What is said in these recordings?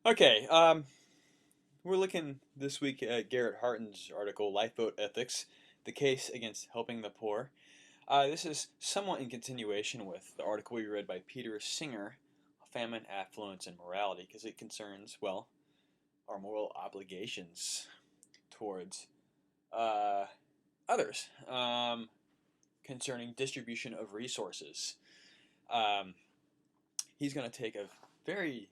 Okay, we're looking this week at Garrett Hardin's article, Lifeboat Ethics, the Case Against Helping the Poor. This is somewhat in continuation with the article we read by Peter Singer, Famine, Affluence, and Morality, because it concerns, well, our moral obligations towards uh, others, concerning distribution of resources. Um, he's going to take a very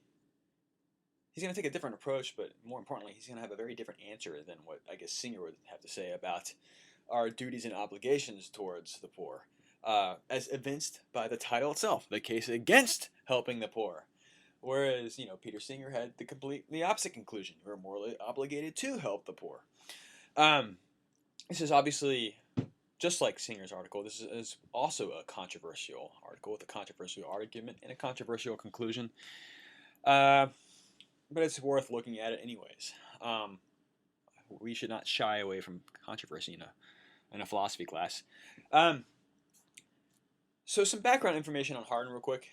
he's going to take a different approach, but more importantly, he's going to have a very different answer than what I guess Singer would have to say about our duties and obligations towards the poor, as evinced by the title itself, the case against helping the poor. Whereas, Peter Singer had the completely opposite conclusion. We're morally obligated to help the poor. Um, this is obviously, just like Singer's article, this is also a controversial article with a controversial argument and a controversial conclusion. Uh, but it's worth looking at it anyways. We should not shy away from controversy in a philosophy class. Um, so some background information on Hardin real quick.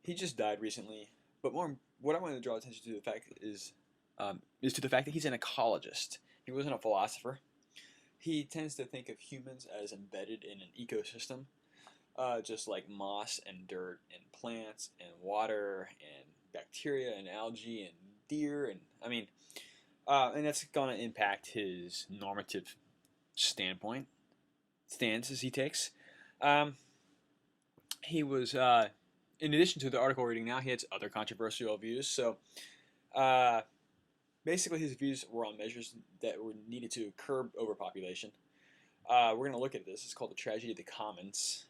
He just died recently, but what I wanted to draw attention to the fact is to the fact that he's an ecologist. He wasn't a philosopher. He tends to think of humans as embedded in an ecosystem, just like moss and dirt and plants and water and bacteria and algae and deer and that's going to impact his normative stances he takes. He was in addition to the article reading now, he had other controversial views. So uh, basically, his views were on measures that were needed to curb overpopulation. We're going to look at this. It's called the tragedy of the commons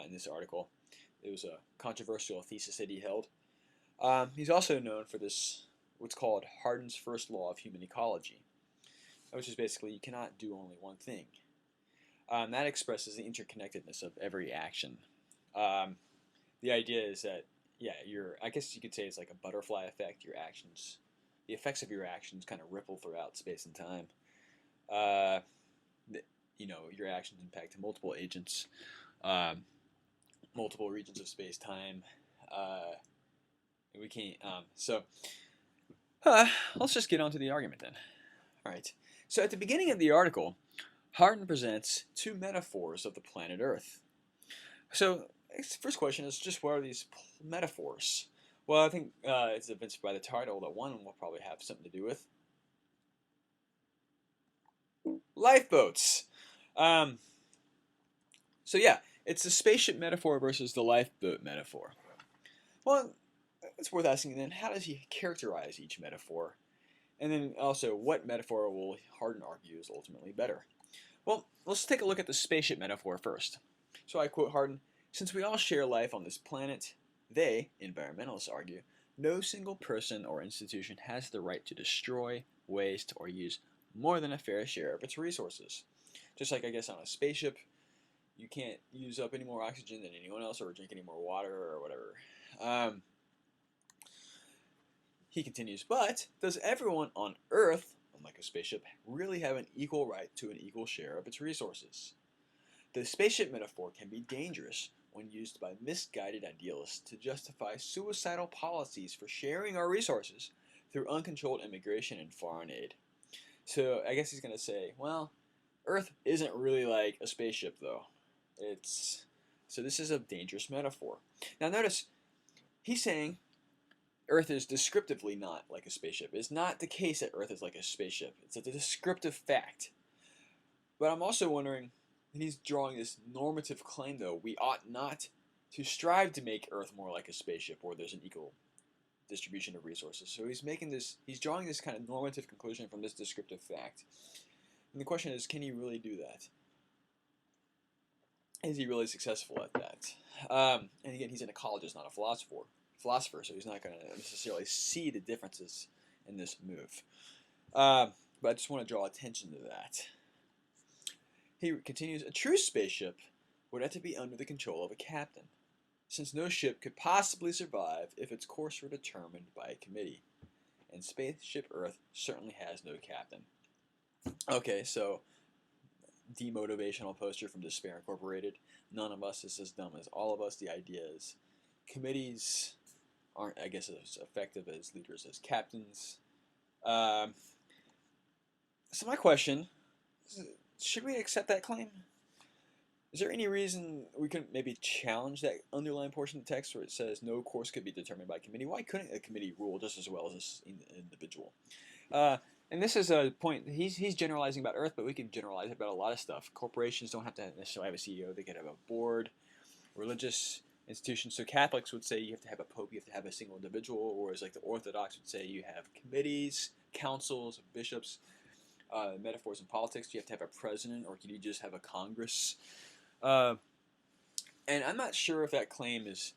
in this article. It was a controversial thesis that he held. He's also known for this, what's called Hardin's first law of human ecology, which is basically you cannot do only one thing. That expresses the interconnectedness of every action. The idea is that, yeah, I guess you could say it's like a butterfly effect. The effects of your actions kind of ripple throughout space and time. Your actions impact multiple agents, multiple regions of space time. We can't. Let's just get on to the argument then. All right. So at the beginning of the article, Hardin presents two metaphors of the planet Earth. So the first question is just what are these metaphors? Well, I think it's evinced by the title that one will probably have something to do with lifeboats. So yeah, it's the spaceship metaphor versus the lifeboat metaphor. Well, it's worth asking then, how does he characterize each metaphor? And then also, what metaphor will Hardin argue is ultimately better? Well, let's take a look at the spaceship metaphor first. So I quote Hardin, "Since we all share life on this planet, they, environmentalists argue, no single person or institution has the right to destroy, waste, or use more than a fair share of its resources." Just like I guess on a spaceship, you can't use up any more oxygen than anyone else or drink any more water or whatever. He continues, but does everyone on Earth, unlike a spaceship, really have an equal right to an equal share of its resources? The spaceship metaphor can be dangerous when used by misguided idealists to justify suicidal policies for sharing our resources through uncontrolled immigration and foreign aid. So I guess he's going to say, well, Earth isn't really like a spaceship, though. So this is a dangerous metaphor. Now notice, he's saying Earth is descriptively not like a spaceship. It's not the case that Earth is like a spaceship. It's a descriptive fact. But I'm also wondering, and he's drawing this normative claim, though, we ought not to strive to make Earth more like a spaceship where there's an equal distribution of resources. So he's drawing this kind of normative conclusion from this descriptive fact. And the question is, can he really do that? Is he really successful at that? And again, he's an ecologist, not a philosopher, so he's not going to necessarily see the differences in this move. But I just want to draw attention to that. He continues, a true spaceship would have to be under the control of a captain, since no ship could possibly survive if its course were determined by a committee. And Spaceship Earth certainly has no captain. Okay, so demotivational poster from Despair Incorporated. None of us is as dumb as all of us. The idea is committees aren't, I guess, as effective as leaders as captains. Um, so my question is, should we accept that claim? Is there any reason we couldn't maybe challenge that underlying portion of the text where it says no course could be determined by committee? Why couldn't a committee rule just as well as this individual? Uh, and this is a point, he's generalizing about Earth, but we can generalize about a lot of stuff. Corporations don't have to necessarily have a CEO. They could have a board. Religious institutions. So Catholics would say you have to have a pope, you have to have a single individual, whereas like the Orthodox would say you have committees, councils, bishops. Metaphors in politics, do you have to have a president, or can you just have a Congress? Uh, and I'm not sure if that claim is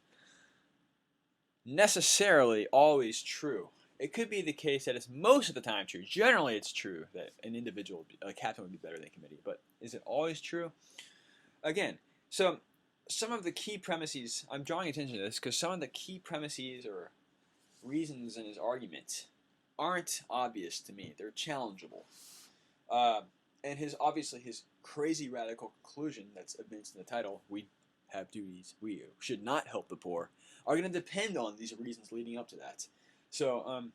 necessarily always true. It could be the case that it's most of the time true. Generally, it's true that an individual, a captain, would be better than a committee. But is it always true? Again, so some of the key premises, I'm drawing attention to this because some of the key premises or reasons in his argument aren't obvious to me. They're challengeable. And obviously his crazy radical conclusion that's advanced in the title, we have duties, we should not help the poor, are going to depend on these reasons leading up to that. So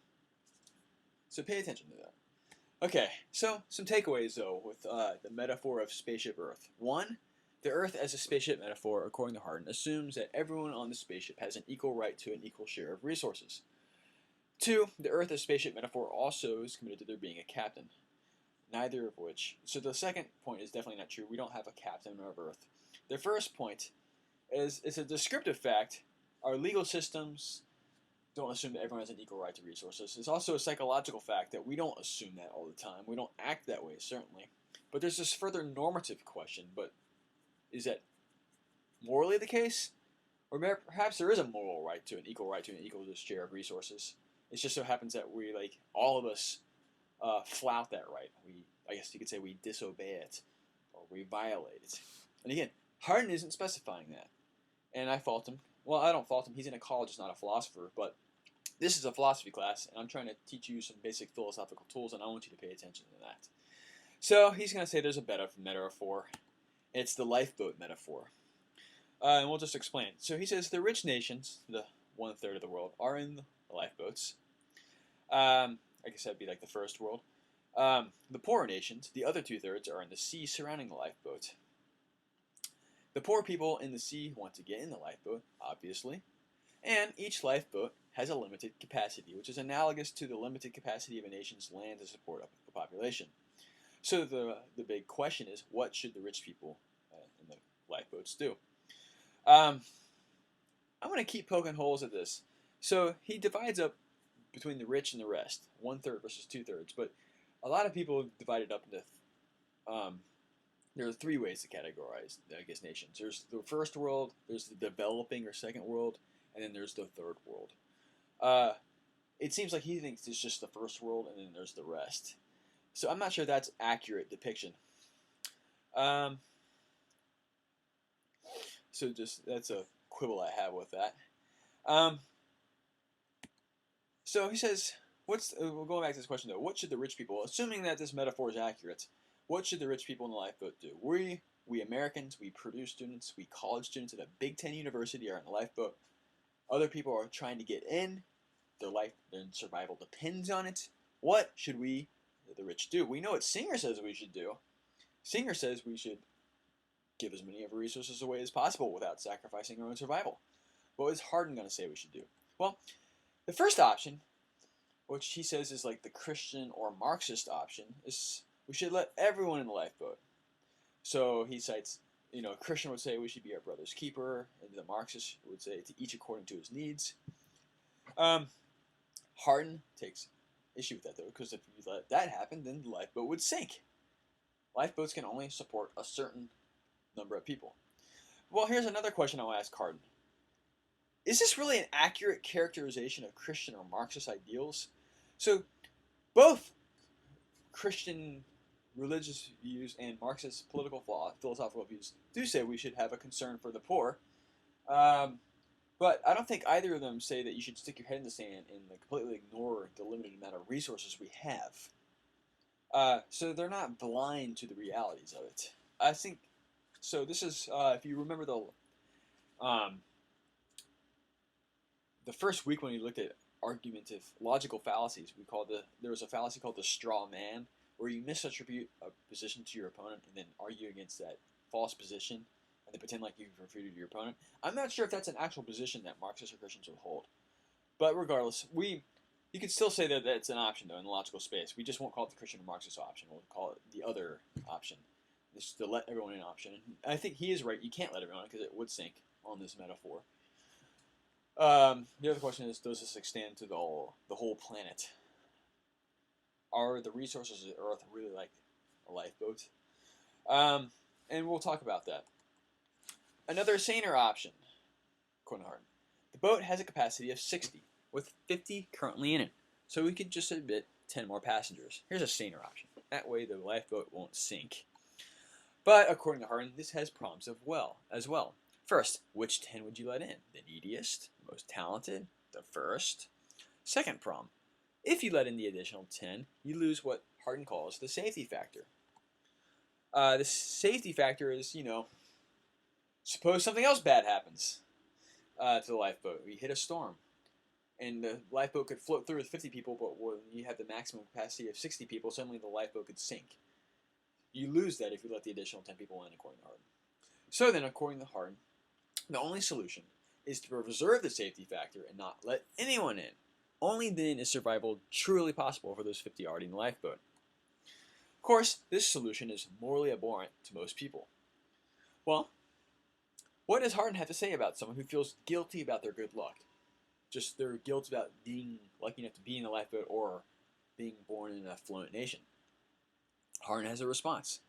pay attention to that. Okay, so some takeaways though with the metaphor of Spaceship Earth. 1, the Earth as a spaceship metaphor, according to Hardin, assumes that everyone on the spaceship has an equal right to an equal share of resources. 2, the Earth as spaceship metaphor also is committed to there being a captain. Neither of which. So the second point is definitely not true. We don't have a captain of Earth. The first point is it's a descriptive fact. Our legal systems don't assume that everyone has an equal right to resources. It's also a psychological fact that we don't assume that all the time. We don't act that way, certainly. But there's this further normative question, but is that morally the case? Or perhaps there is a moral right to an equal share of resources. It just so happens that we, like, all of us flout that right. I guess you could say we disobey it, or we violate it. And again, Hardin isn't specifying that. And I fault him. Well, I don't fault him. He's an ecologist, not a philosopher. But this is a philosophy class, and I'm trying to teach you some basic philosophical tools, and I want you to pay attention to that. So he's going to say there's a better metaphor. It's the lifeboat metaphor. And we'll just explain. So he says the rich nations, the 1/3 of the world, are in the lifeboats. I guess that'd be like the first world. The poorer nations, the other 2/3, are in the sea surrounding the lifeboat. The poor people in the sea want to get in the lifeboat, obviously, and each lifeboat has a limited capacity, which is analogous to the limited capacity of a nation's land to support a population. So the big question is, what should the rich people in the lifeboats do? I'm going to keep poking holes at this. So he divides up between the rich and the rest, 1/3 versus 2/3. But a lot of people divide it up into there are 3 ways to categorize, I guess, nations. There's the first world, there's the developing or second world, and then there's the third world. It seems like he thinks it's just the first world, and then there's the rest. So I'm not sure that's accurate depiction. So just that's a quibble I have with that. So he says, we'll go back to this question though. What should the rich people, assuming that this metaphor is accurate, what should the rich people in the lifeboat do? We Americans, we Purdue students, we college students at a Big Ten university are in the lifeboat. Other people are trying to get in. Their survival depends on it. What should we, the rich, do? We know what Singer says we should do. Singer says we should give as many of our resources away as possible without sacrificing our own survival. What is Hardin going to say we should do? Well, the first option, which he says is like the Christian or Marxist option, is we should let everyone in the lifeboat. So he cites, a Christian would say we should be our brother's keeper, and the Marxist would say to each according to his needs. Hardin takes issue with that though, because if you let that happen, then the lifeboat would sink. Lifeboats can only support a certain number of people. Well, here's another question I'll ask Hardin. Is this really an accurate characterization of Christian or Marxist ideals? So, both Christian religious views and Marxist political philosophical views do say we should have a concern for the poor. But I don't think either of them say that you should stick your head in the sand and completely ignore the limited amount of resources we have. So they're not blind to the realities of it. I think, so this is, if you remember the the first week when we looked at argumentative logical fallacies, there was a fallacy called the straw man, where you misattribute a position to your opponent and then argue against that false position and then pretend like you've refuted your opponent. I'm not sure if that's an actual position that Marxists or Christians would hold, but regardless, you could still say that that's an option though in the logical space. We just won't call it the Christian or Marxist option. We'll call it the other option. This is the let everyone in option. And I think he is right. You can't let everyone in because it would sink on this metaphor. The other question is, does this extend to the whole planet? Are the resources of Earth really like a lifeboat? And we'll talk about that. Another saner option, according to Hardin. The boat has a capacity of 60, with 50 currently in it. So we could just admit 10 more passengers. Here's a saner option. That way the lifeboat won't sink. But according to Hardin, this has problems as well. First, which 10 would you let in? The neediest? Most talented? The first? Second problem. If you let in the additional 10, you lose what Hardin calls the safety factor. The safety factor is, suppose something else bad happens to the lifeboat. We hit a storm, and the lifeboat could float through with 50 people, but when you have the maximum capacity of 60 people, suddenly the lifeboat could sink. You lose that if you let the additional 10 people in, according to Hardin. So then, according to Hardin, the only solution is to preserve the safety factor and not let anyone in. Only then is survival truly possible for those 50 already in the lifeboat. Of course, this solution is morally abhorrent to most people. Well, what does Hardin have to say about someone who feels guilty about their good luck? Just their guilt about being lucky enough to be in a lifeboat or being born in an affluent nation. Hardin has a response.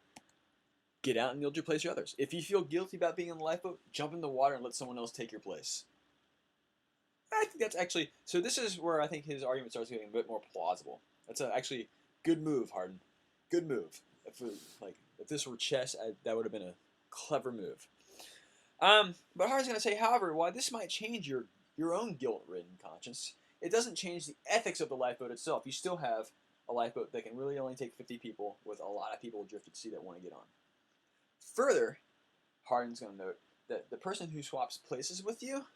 Get out and yield your place to others. If you feel guilty about being in the lifeboat, jump in the water and let someone else take your place. I think that's actually... So this is where I think his argument starts getting a bit more plausible. That's actually good move, Hardin. Good move. If this were chess, that would have been a clever move. But Hardin's going to say, however, while this might change your own guilt-ridden conscience, it doesn't change the ethics of the lifeboat itself. You still have a lifeboat that can really only take 50 people with a lot of people drifted to sea that want to get on. Further, Hardin's going to note that the person who swaps places with you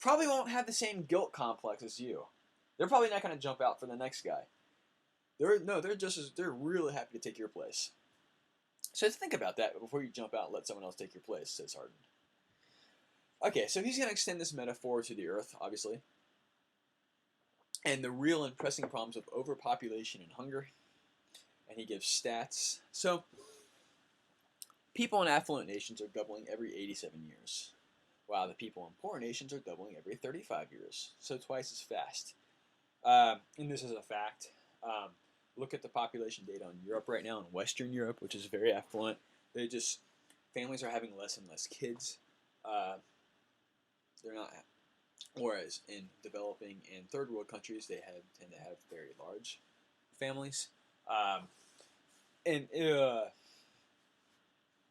probably won't have the same guilt complex as you. They're probably not going to jump out for the next guy. They're really happy to take your place. So think about that before you jump out and let someone else take your place, says Hardin. Okay, so he's going to extend this metaphor to the Earth, obviously, and the real and pressing problems of overpopulation and hunger, and he gives stats. So, people in affluent nations are doubling every 87 years, while the people in poor nations are doubling every 35 years, so twice as fast. And this is a fact. Look at the population data in Europe right now, in Western Europe, which is very affluent. Families are having less and less kids. They're not, whereas in developing and third world countries, they tend to have very large families.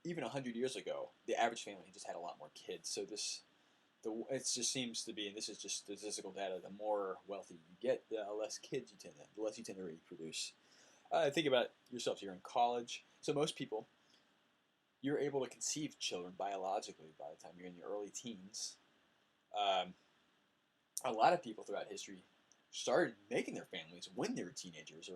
Even 100 years ago, the average family just had a lot more kids. So it just seems to be, and this is just statistical data, the more wealthy you get, the less kids the less you tend to reproduce. Think about yourself. You're in college. So most people, you're able to conceive children biologically by the time you're in your early teens. A lot of people throughout history started making their families when they were teenagers,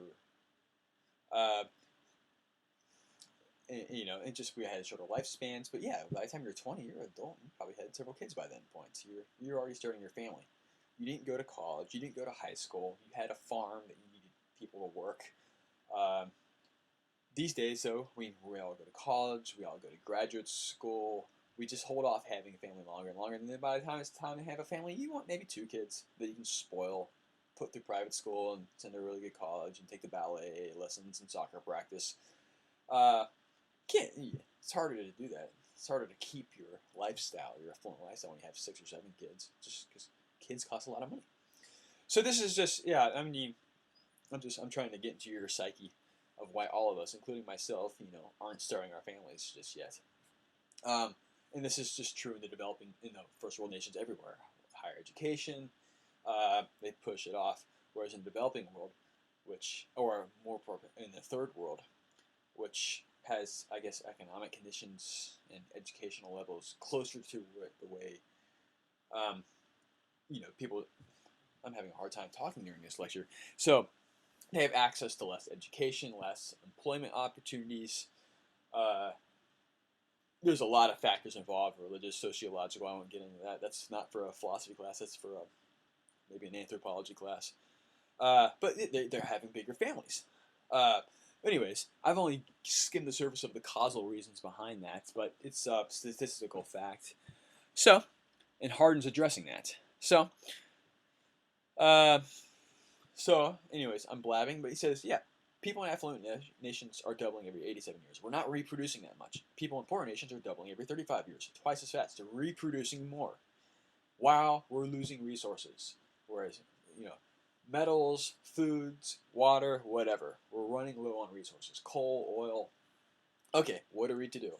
and just we had shorter lifespans. But yeah, by the time you're 20, you're an adult. You probably had several kids by then. Points. You're already starting your family. You didn't go to college. You didn't go to high school. You had a farm that you needed people to work. These days, though, we all go to college. We all go to graduate school. We just hold off having a family longer and longer. And then by the time it's time to have a family, you want maybe 2 kids that you can spoil, put through private school, and send to a really good college, and take the ballet lessons and soccer practice. It's harder to do that. It's harder to keep your lifestyle, your affluent lifestyle, when you have 6 or 7 kids, just because kids cost a lot of money. So this is just, I'm trying to get into your psyche of why all of us, including myself, aren't starting our families just yet. And this is just true in the first world nations everywhere. Higher education, they push it off, whereas in the developing world, in the third world, which has, I guess, economic conditions and educational levels closer to the way, people. I'm having a hard time talking during this lecture. So they have access to less education, less employment opportunities. Uh, there's a lot of factors involved, religious, sociological. I won't get into that. That's not for a philosophy class. That's for maybe an anthropology class. But they're having bigger families. Uh, anyways, I've only skimmed the surface of the causal reasons behind that, but it's a statistical fact. So, and Hardin's addressing that. Uh, anyways, I'm blabbing, but he says, yeah, people in affluent nations are doubling every 87 years. We're not reproducing that much. People in poorer nations are doubling every 35 years, twice as fast. They're reproducing more, while we're losing resources. Whereas, metals, foods, water, whatever. We're running low on resources. Coal, oil. Okay, what are we to do?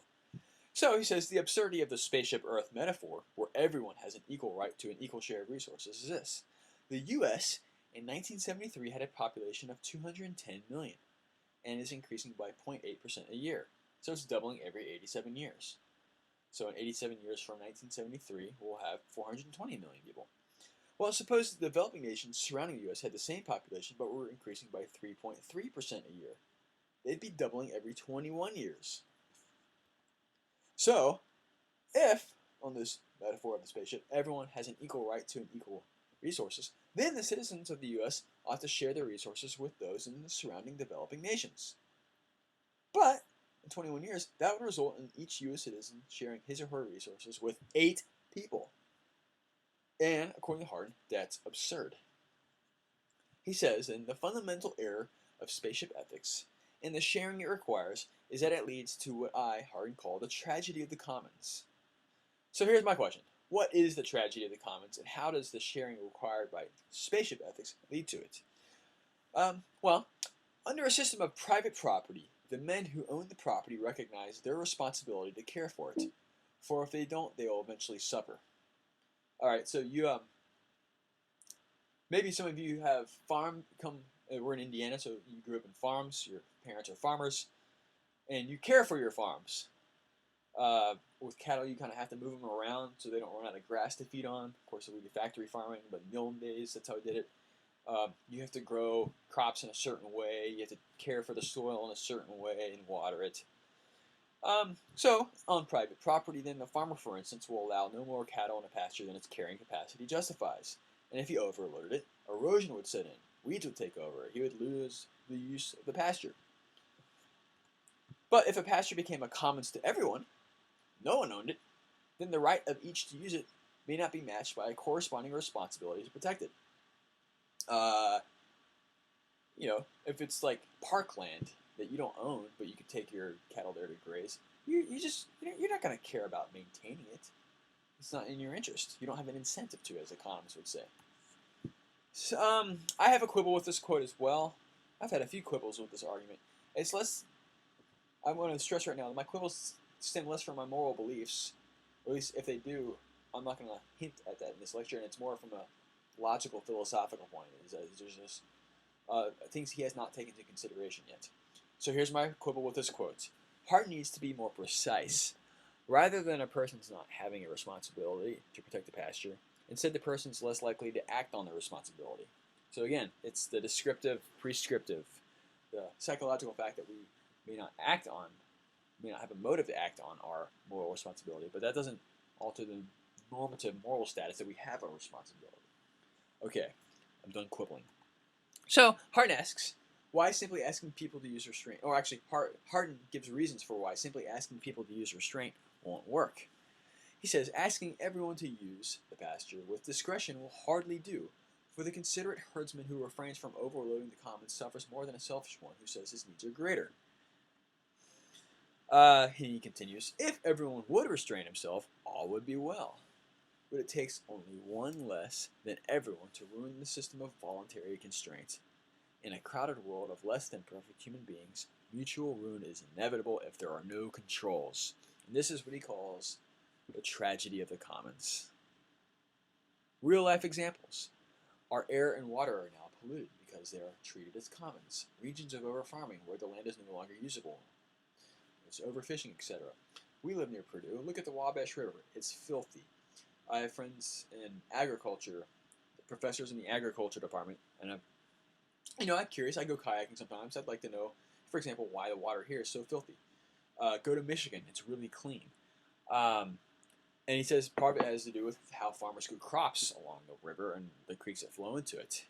So he says the absurdity of the Spaceship Earth metaphor, where everyone has an equal right to an equal share of resources, is this. The U.S. in 1973 had a population of 210 million and is increasing by 0.8% a year. So it's doubling every 87 years. So in 87 years from 1973, we'll have 420 million people. Well, suppose the developing nations surrounding the U.S. had the same population, but were increasing by 3.3% a year. They'd be doubling every 21 years. So, if, on this metaphor of the spaceship, everyone has an equal right to an equal resources, then the citizens of the U.S. ought to share their resources with those in the surrounding developing nations. But, in 21 years, that would result in each U.S. citizen sharing his or her resources with 8 people. And, according to Hardin, that's absurd. He says, and the fundamental error of spaceship ethics and the sharing it requires is that it leads to what I, Hardin, call the tragedy of the commons. So here's my question. What is the tragedy of the commons, and how does the sharing required by spaceship ethics lead to it? Well, under a system of private property, the men who own the property recognize their responsibility to care for it. For if they don't, they will eventually suffer. Alright, so maybe some of you have we're in Indiana, so you grew up in farms, your parents are farmers, and you care for your farms. With cattle, you kind of have to move them around so they don't run out of grass to feed on. Of course, it would be factory farming, but in the old days, that's how we did it. You have to grow crops in a certain way. You have to care for the soil in a certain way and water it. So, on private property, then, the farmer, for instance, will allow no more cattle in a pasture than its carrying capacity justifies. And if he overloaded it, erosion would set in. Weeds would take over. He would lose the use of the pasture. But if a pasture became a commons to everyone, no one owned it, then the right of each to use it may not be matched by a corresponding responsibility to protect it. If it's like parkland that you don't own, but you could take your cattle there to graze, you're not going to care about maintaining it. It's not in your interest. You don't have an incentive to, as economists would say. So, I have a quibble with this quote as well. I've had a few quibbles with this argument. It's less. I'm going to stress right now that my quibbles stem less from my moral beliefs, or at least if they do, I'm not going to hint at that in this lecture, and it's more from a logical, philosophical point. There's just things he has not taken into consideration yet. So here's my quibble with this quote. Hardin needs to be more precise. Rather than a person's not having a responsibility to protect the pasture, instead the person's less likely to act on their responsibility. So again, it's the descriptive, prescriptive, the psychological fact that we may not have a motive to act on our moral responsibility, but that doesn't alter the normative moral status that we have a responsibility. Okay, I'm done quibbling. So, Hardin asks, why simply asking people to use restraint, or actually Hardin gives reasons for why simply asking people to use restraint won't work. He says, asking everyone to use the pasture with discretion will hardly do, for the considerate herdsman who refrains from overloading the commons suffers more than a selfish one who says his needs are greater. He continues, if everyone would restrain himself, all would be well. But it takes only one less than everyone to ruin the system of voluntary constraint. In a crowded world of less than perfect human beings, mutual ruin is inevitable if there are no controls. And this is what he calls the tragedy of the commons. Real life examples. Our air and water are now polluted because they are treated as commons. Regions of overfarming where the land is no longer usable. It's overfishing, etc. We live near Purdue. Look at the Wabash River. It's filthy. I have friends in agriculture professors in the agriculture department, and I'm curious. I go kayaking sometimes. I'd like to know, for example, why the water here is so filthy. Go to Michigan; it's really clean. Um, and he says part of it has to do with how farmers grow crops along the river and the creeks that flow into it.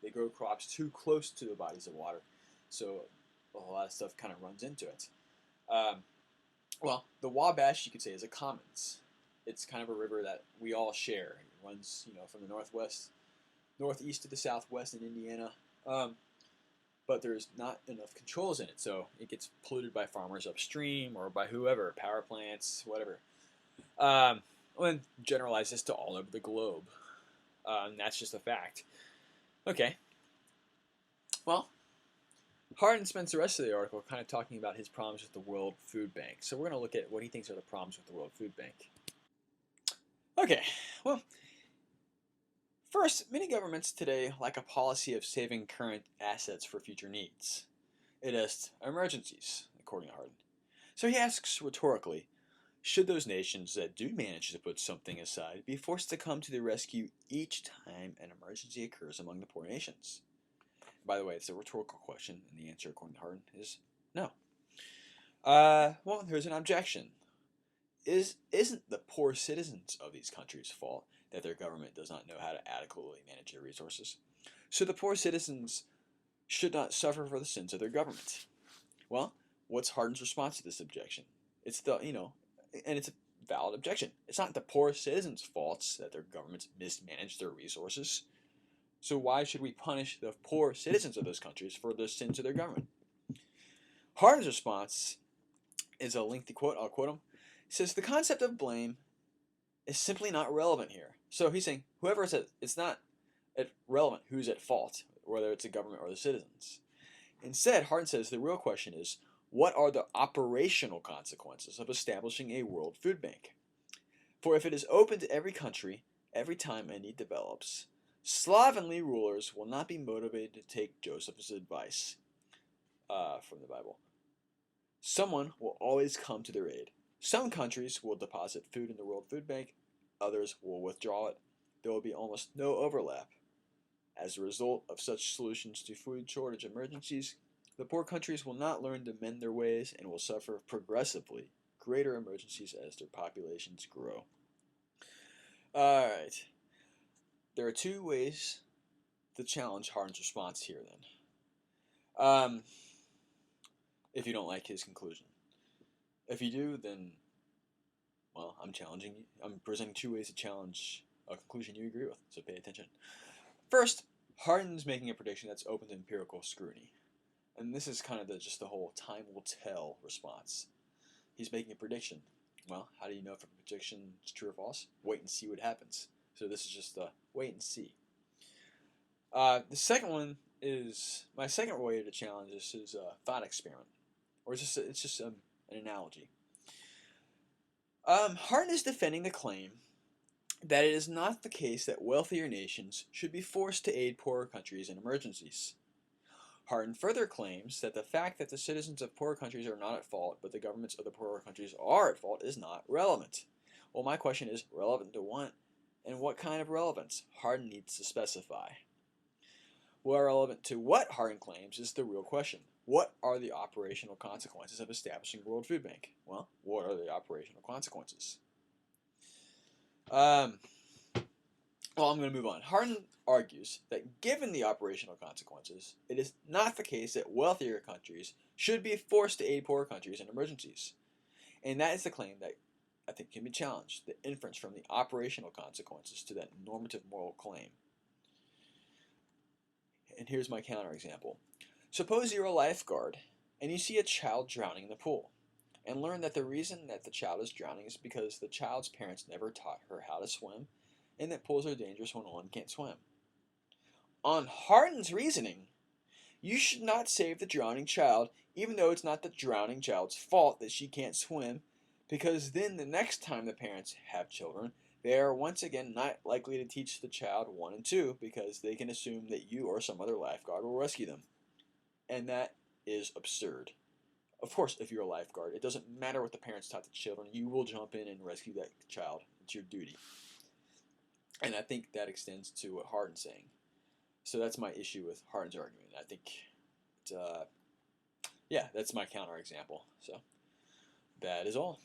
They grow crops too close to the bodies of water, so a lot of stuff kind of runs into it. Um, well, the Wabash, you could say, is a commons. It's kind of a river that we all share. It runs, from the northeast to the southwest in Indiana. But there's not enough controls in it, so it gets polluted by farmers upstream or by whoever, power plants, whatever. And generalize this to all over the globe. And that's just a fact. Okay. Well, Hardin spends the rest of the article kind of talking about his problems with the World Food Bank. So we're going to look at what he thinks are the problems with the World Food Bank. Okay, well, first, many governments today lack a policy of saving current assets for future needs. It is emergencies, according to Hardin. So he asks rhetorically, should those nations that do manage to put something aside be forced to come to the rescue each time an emergency occurs among the poor nations? By the way, it's a rhetorical question, and the answer, according to Hardin, is no. Well, there's an objection. Isn't the poor citizens of these countries' fault that their government does not know how to adequately manage their resources? So the poor citizens should not suffer for the sins of their government. Well, what's Hardin's response to this objection? It's and it's a valid objection. It's not the poor citizens' faults that their governments mismanage their resources. So why should we punish the poor citizens of those countries for the sins of their government? Hardin's response is a lengthy quote. I'll quote him. He says, the concept of blame is simply not relevant here. So he's saying, whoever says it's not relevant who's at fault, whether it's the government or the citizens. Instead, Hardin says the real question is, what are the operational consequences of establishing a World Food Bank? For if it is open to every country, every time a need develops, slovenly rulers will not be motivated to take Joseph's advice from the Bible. Someone will always come to their aid. Some countries will deposit food in the World Food Bank, others will withdraw it. There will be almost no overlap. As a result of such solutions to food shortage emergencies, the poor countries will not learn to mend their ways and will suffer progressively greater emergencies as their populations grow. Alright. There are two ways to challenge Hardin's response here then. If you don't like his conclusion. If you do, then, well, I'm challenging you. I'm presenting two ways to challenge a conclusion you agree with, so pay attention. First, Hardin's making a prediction that's open to empirical scrutiny. And this is kind of just the whole time will tell response. He's making a prediction. Well, how do you know if a prediction is true or false? Wait and see what happens. So this is just a wait and see. The second one is, my second way to challenge this is a thought experiment. Or it's just an analogy. Hardin is defending the claim that it is not the case that wealthier nations should be forced to aid poorer countries in emergencies. Hardin further claims that the fact that the citizens of poorer countries are not at fault, but the governments of the poorer countries are at fault, is not relevant. Well, my question is, relevant to what? And what kind of relevance? Hardin needs to specify. Well, relevant to what Hardin claims is the real question. What are the operational consequences of establishing World Food Bank? Well, what are the operational consequences? Well, I'm going to move on. Hardin argues that given the operational consequences, it is not the case that wealthier countries should be forced to aid poorer countries in emergencies. And that is the claim that I think can be challenged, the inference from the operational consequences to that normative moral claim. And here's my counterexample. Suppose you're a lifeguard and you see a child drowning in the pool and learn that the reason that the child is drowning is because the child's parents never taught her how to swim and that pools are dangerous when one can't swim. On Hardin's reasoning, you should not save the drowning child even though it's not the drowning child's fault that she can't swim, because then the next time the parents have children, they are once again not likely to teach the child 1 and 2 because they can assume that you or some other lifeguard will rescue them. And that is absurd. Of course, if you're a lifeguard, it doesn't matter what the parents taught the children, you will jump in and rescue that child. It's your duty. And I think that extends to what Hardin's saying. So that's my issue with Hardin's argument. I think, yeah, that's my counterexample. So that is all.